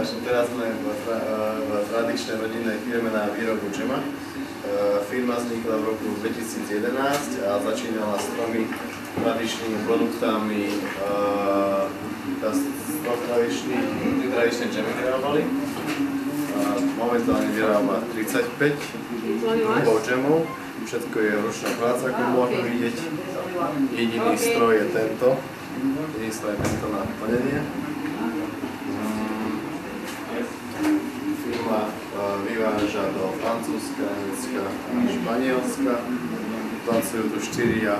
Takže teraz sme v tradičnej rodinnej firme na výrobu džema. Firma vznikla v roku 2011 a začínala s 3 tradičnými produktami. Z toho tradičné džemy vyrábali. Momentálne vyrába 35 druhov džemov. Všetko je ručná práca, ako môžeme vidieť. Jediný stroj je tento. Na plnenie. Firma vyváža do Francúzska, Nemecka a Španielska. Pracujú tu 4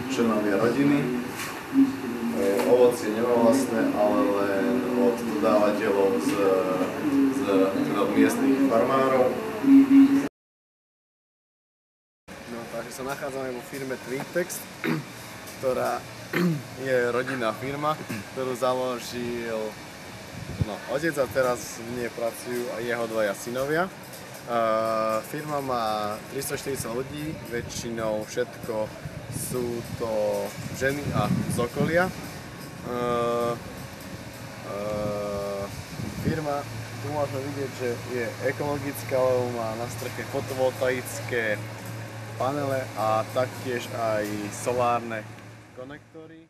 členovia rodiny. Ovocie nemá vlastné, ale len od dodávateľov z miestnych farmárov. No, takže sa nachádzame vo firme Twintex, ktorá je rodinná firma, ktorú založil otec a teraz v nej pracujú aj jeho 2 synovia. Firma má 340 ľudí, väčšinou všetko sú to ženy a z okolia. Firma, tu môžeme vidieť, že je ekologická, lebo má na streche fotovoltaické panele a taktiež aj solárne konektory.